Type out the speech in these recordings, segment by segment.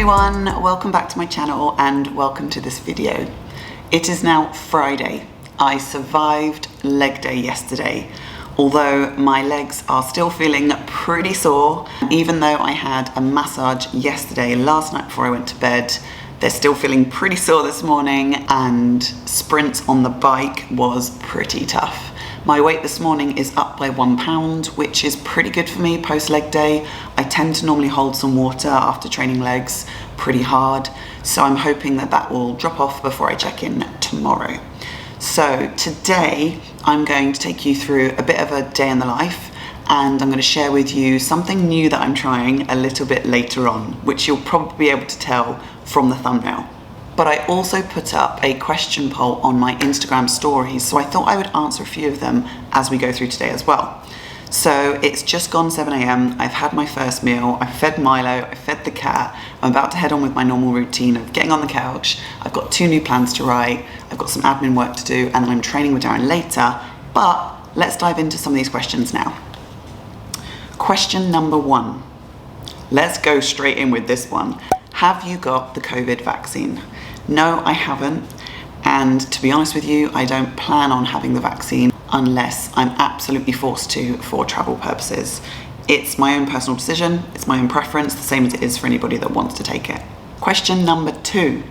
everyone, welcome back to my channel and welcome to this video. It is now Friday. I survived leg day yesterday, although my legs are still feeling pretty sore. Even though I had a massage yesterday, last night before I went to bed, they're still feeling pretty sore this morning, and sprints on the bike was pretty tough. My weight this morning is up by 1 pound, which is pretty good for me post leg day. I tend to normally hold some water after training legs pretty hard, so I'm hoping that that will drop off before I check in tomorrow. So today I'm going to take you through a bit of a day in the life, and I'm going to share with you something new that I'm trying a little bit later on, which you'll probably be able to tell from the thumbnail. But I also put up a question poll on my Instagram stories, so I thought I would answer a few of them as we go through today as well. So it's just gone 7 a.m, I've had my first meal, I fed Milo, I fed the cat, I'm about to head on with my normal routine of getting on the couch. I've got 2 new plans to write, I've got some admin work to do, and then I'm training with Darren later. But let's dive into some of these questions now. Question number 1. Let's go straight in with this one. Have you got the COVID vaccine? No, I haven't. And to be honest with you, I don't plan on having the vaccine unless I'm absolutely forced to for travel purposes. It's my own personal decision, it's my own preference, the same as it is for anybody that wants to take it. Question number 2.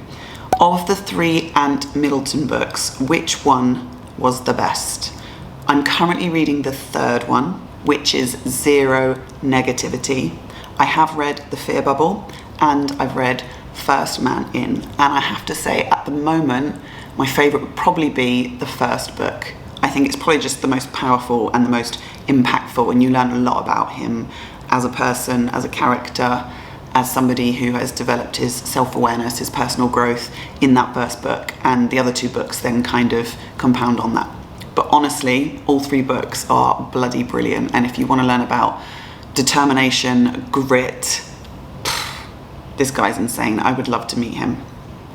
Of the 3 Ant Middleton books, which one was the best? I'm currently reading the 3rd one, which is Zero Negativity. I have read The Fear Bubble, and I've read First Man In, and I have to say at the moment my favourite would probably be the first book. I think it's probably just the most powerful and the most impactful, and you learn a lot about him as a person, as a character, as somebody who has developed his self-awareness, his personal growth in that first book, and the other 2 books then kind of compound on that. But honestly, all 3 books are bloody brilliant, and if you want to learn about determination, grit, this guy's insane. I would love to meet him.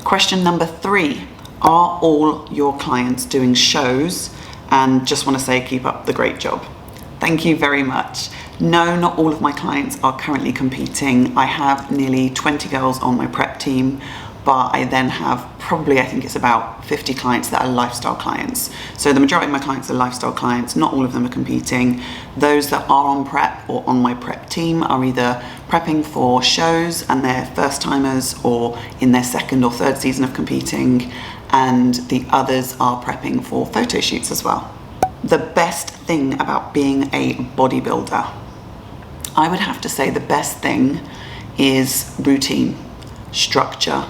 Question number 3. Are all your clients doing shows? And just want to say, keep up the great job. Thank you very much. No, not all of my clients are currently competing. I have nearly 20 girls on my prep team, but I then have probably, I think it's about 50 clients that are lifestyle clients. So the majority of my clients are lifestyle clients, not all of them are competing. Those that are on prep or on my prep team are either prepping for shows and they're first timers, or in their 2nd or 3rd season of competing, and the others are prepping for photo shoots as well. The best thing about being a bodybuilder, I would have to say the best thing is routine, structure,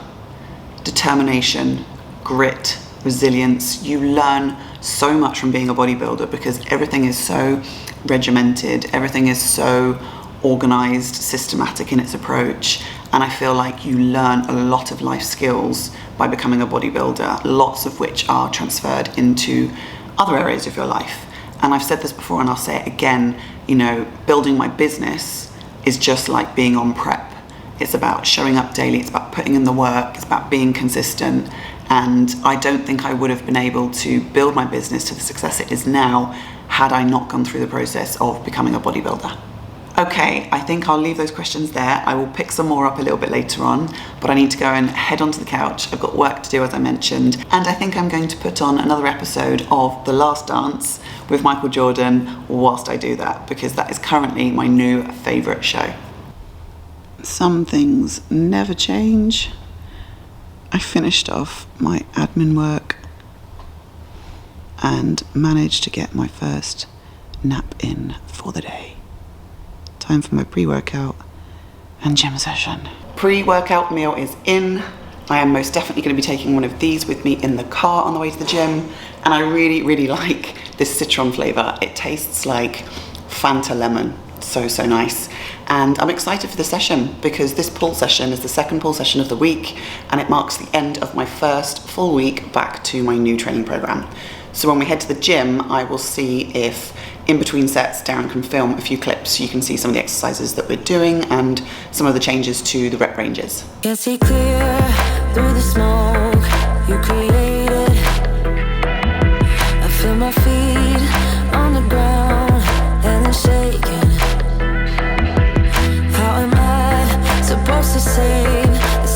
determination, grit, resilience. You learn so much from being a bodybuilder because everything is so regimented, everything is so organized, systematic in its approach, and I feel like you learn a lot of life skills by becoming a bodybuilder, lots of which are transferred into other areas of your life. And I've said this before and I'll say it again, you know, building my business is just like being on prep. It's about showing up daily, it's about putting in the work, it's about being consistent, and I don't think I would have been able to build my business to the success it is now had I not gone through the process of becoming a bodybuilder. Okay, I think I'll leave those questions there. I will pick some more up a little bit later on, but I need to go and head onto the couch. I've got work to do, as I mentioned, and I think I'm going to put on another episode of The Last Dance with Michael Jordan whilst I do that, because that is currently my new favourite show. Some things never change. I finished off my admin work and managed to get my first nap in for the day. Time for my pre-workout and gym session. Pre-workout meal is in. I am most definitely going to be taking one of these with me in the car on the way to the gym, and I really, really like this citron flavour. It tastes like Fanta lemon. So nice. And I'm excited for the session because this pull session is the 2nd pull session of the week, and it marks the end of my first full week back to my new training program. So when we head to the gym, I will see if in between sets Darren can film a few clips so you can see some of the exercises that we're doing and some of the changes to the rep ranges. Can see clear through the smoke you created. I feel my feet on the ground and they're shaking. How am I supposed to save the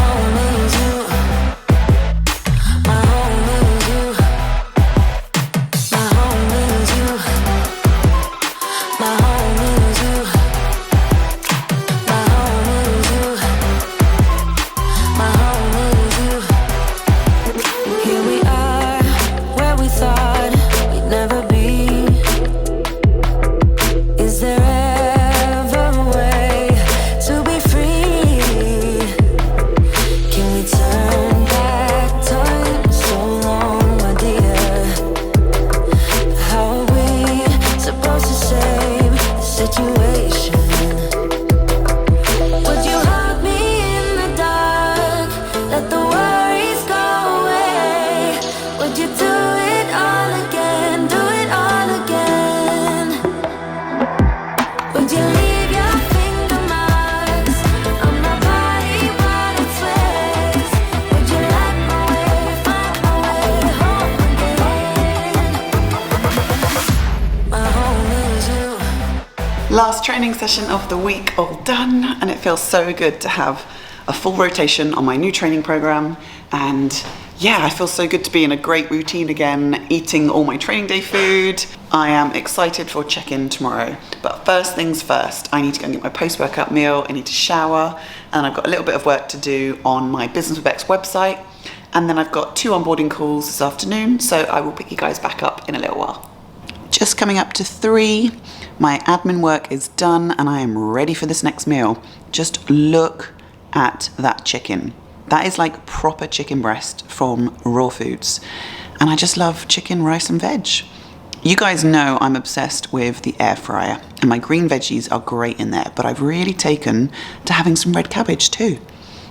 home is you. My home is you. My home is you. My home is you. My home is you. My home is you. Here we are, where we thought we'd never be. Is there ever a way to be free? Can we turn back time so long, my dear? How are we supposed to save the situation? Would you hug me in the dark? Let the worries go away. Would you do it all again? Do it all again? Would you leave your finger marks on my body while it sweats? Would you let my way find my way home again? My home is you. Last training session of the week all done, and it feels so good to have a full rotation on my new training program. And yeah, I feel so good to be in a great routine again, eating all my training day food. I am excited for check-in tomorrow. But first things first, I need to go and get my post-workout meal, I need to shower, and I've got a little bit of work to do on my Business with X website. And then I've got 2 onboarding calls this afternoon, so I will pick you guys back up in a little while. Just coming up to 3, my admin work is done and I am ready for this next meal. Just look at that chicken. That is like proper chicken breast from Raw Foods. And I just love chicken, rice and veg. You guys know I'm obsessed with the air fryer and my green veggies are great in there, but I've really taken to having some red cabbage too.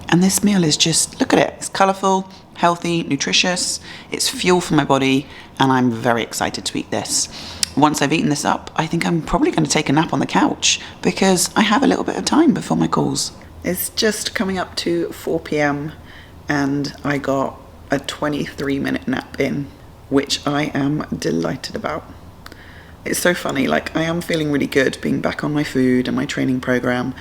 And this meal is just, look at it, it's colourful, healthy, nutritious, it's fuel for my body, and I'm very excited to eat this. Once I've eaten this up, I think I'm probably going to take a nap on the couch because I have a little bit of time before my calls. It's just coming up to 4 p.m. and I got a 23-minute nap in, which I am delighted about. It's so funny, like I am feeling really good being back on my food and my training program,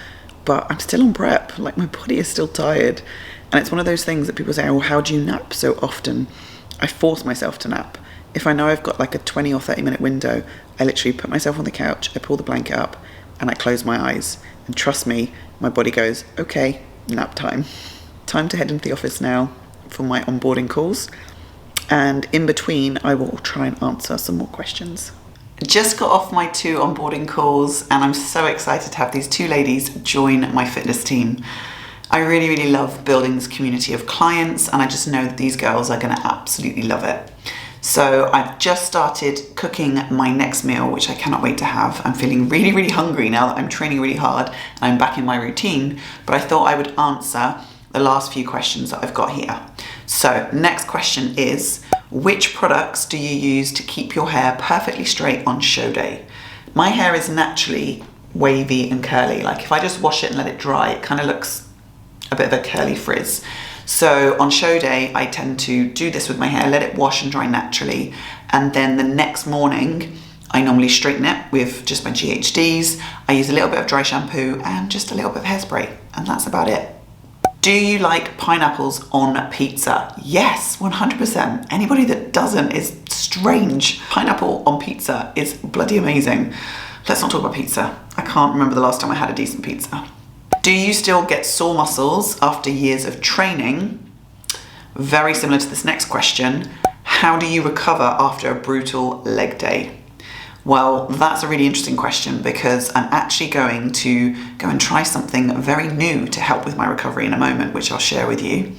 but I'm still on prep, like my body is still tired. And it's one of those things that people say, oh, how do you nap so often? I force myself to nap. If I know I've got like a 20 or 30 minute window, I literally put myself on the couch, I pull the blanket up and I close my eyes. And trust me, my body goes, okay, nap time. Time to head into the office now for my onboarding calls. And in between, I will try and answer some more questions. Just got off my 2 onboarding calls and I'm so excited to have these 2 ladies join my fitness team. I really, really love building this community of clients and I just know that these girls are gonna absolutely love it. So I've just started cooking my next meal, which I cannot wait to have. I'm feeling really, really hungry now that I'm training really hard and I'm back in my routine, but I thought I would answer the last few questions that I've got here. So next question is, which products do you use to keep your hair perfectly straight on show day? My hair is naturally wavy and curly. Like if I just wash it and let it dry, it kind of looks a bit of a curly frizz. So on show day, I tend to do this with my hair, let it wash and dry naturally. And then the next morning, I normally straighten it with just my GHDs. I use a little bit of dry shampoo and just a little bit of hairspray. And that's about it. Do you like pineapples on pizza? Yes, 100%. Anybody that doesn't is strange. Pineapple on pizza is bloody amazing. Let's not talk about pizza. I can't remember the last time I had a decent pizza. Do you still get sore muscles after years of training? Very similar to this next question. How do you recover after a brutal leg day? Well, that's a really interesting question because I'm actually going to go and try something very new to help with my recovery in a moment, which I'll share with you.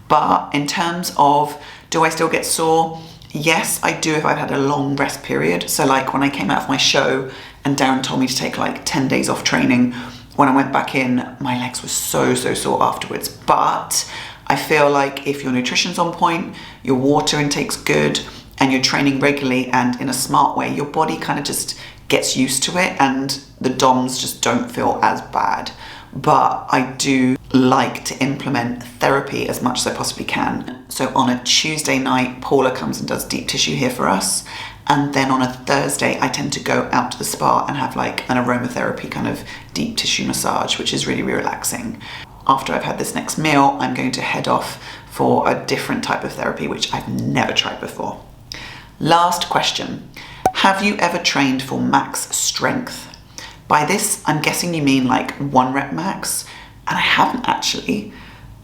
But in terms of, do I still get sore? Yes, I do if I've had a long rest period. So like when I came out of my show and Darren told me to take like 10 days off training, when I went back in, my legs were so sore afterwards. But I feel like if your nutrition's on point, your water intake's good, and you're training regularly and in a smart way, your body kind of just gets used to it and the DOMs just don't feel as bad. But I do like to implement therapy as much as I possibly can. So on a Tuesday night, Paula comes and does deep tissue here for us. And then on a Thursday, I tend to go out to the spa and have like an aromatherapy kind of deep tissue massage, which is really, really relaxing. after I've had this next meal, I'm going to head off for a different type of therapy, which I've never tried before. Last question. Have you ever trained for max strength? By this, I'm guessing you mean like 1 rep max, and I haven't actually.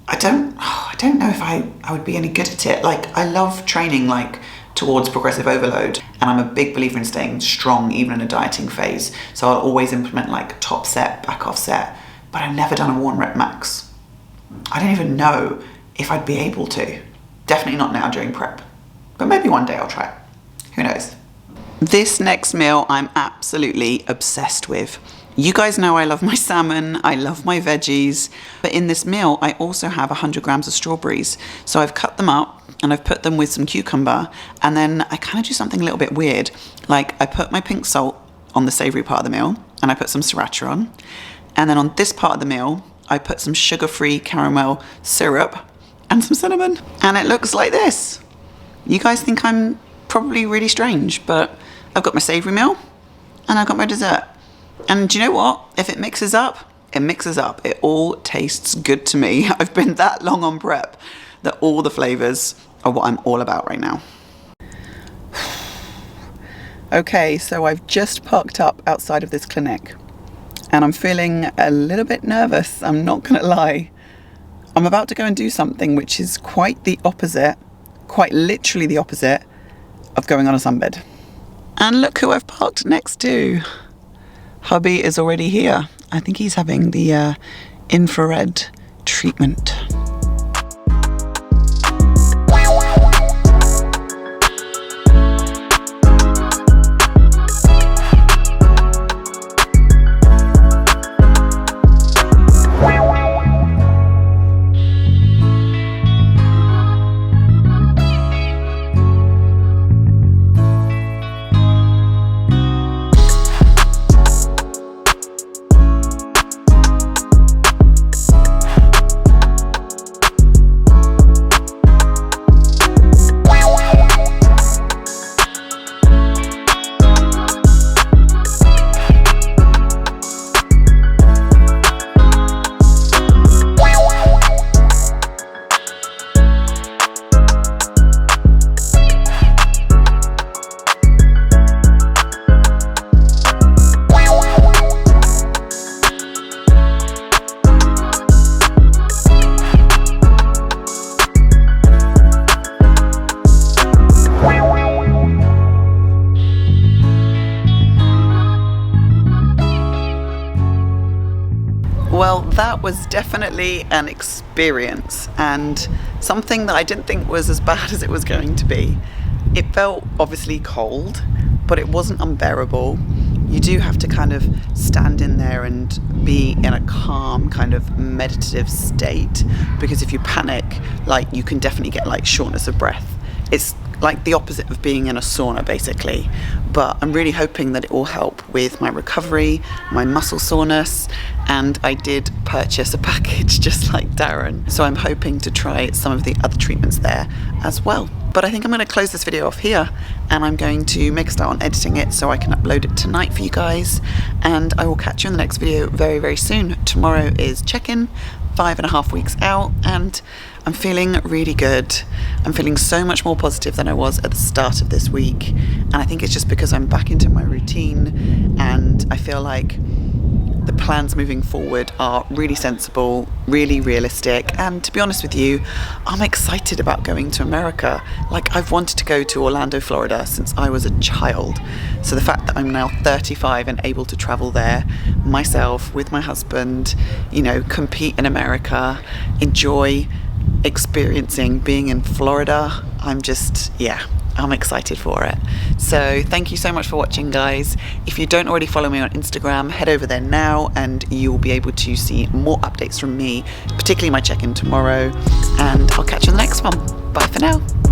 I don't know if I would be any good at it. Like, I love training like towards progressive overload, and I'm a big believer in staying strong even in a dieting phase. So I'll always implement like top set, back off set, but I've never done a 1 rep max. I don't even know if I'd be able to. Definitely not now during prep, but maybe one day I'll try it. Who knows? This next meal I'm absolutely obsessed with. You guys know I love my salmon, I love my veggies, but in this meal I also have 100 grams of strawberries. So I've cut them up and I've put them with some cucumber, and then I kind of do something a little bit weird. Like, I put my pink salt on the savoury part of the meal, and I put some sriracha on, and then on this part of the meal I put some sugar-free caramel syrup and some cinnamon, and it looks like this. You guys think I'm probably really strange, but I've got my savoury meal and I've got my dessert. And do you know what? If it mixes up, it mixes up. It all tastes good to me. I've been that long on prep that all the flavours are what I'm all about right now. Okay, so I've just parked up outside of this clinic and I'm feeling a little bit nervous, I'm not gonna lie. I'm about to go and do something which is quite the opposite, quite literally the opposite of going on a sunbed. And look who I've parked next to. Hubby is already here. I think he's having the infrared treatment. Well, that was definitely an experience, and something that I didn't think was as bad as it was going to be. It felt obviously cold, but it wasn't unbearable. You do have to kind of stand in there and be in a calm kind of meditative state, because if you panic, like, you can definitely get like shortness of breath. It's like the opposite of being in a sauna basically, but I'm really hoping that it will help with my recovery, my muscle soreness, and I did purchase a package just like Darren, so I'm hoping to try some of the other treatments there as well. But I think I'm going to close this video off here, and I'm going to make a start on editing it so I can upload it tonight for you guys, and I will catch you in the next video very, very soon. Tomorrow is check-in, 5.5 weeks out, and I'm feeling really good. I'm feeling so much more positive than I was at the start of this week, and I think it's just because I'm back into my routine, and I feel like the plans moving forward are really sensible, really realistic, and to be honest with you, I'm excited about going to America. Like, I've wanted to go to Orlando, Florida since I was a child, so the fact that I'm now 35 and able to travel there myself with my husband, you know, compete in America, enjoy experiencing being in Florida, I'm excited for it. So thank you so much for watching, guys. If you don't already follow me on Instagram, head over there now and you'll be able to see more updates from me, particularly my check-in tomorrow, and I'll catch you in the next one. Bye for now.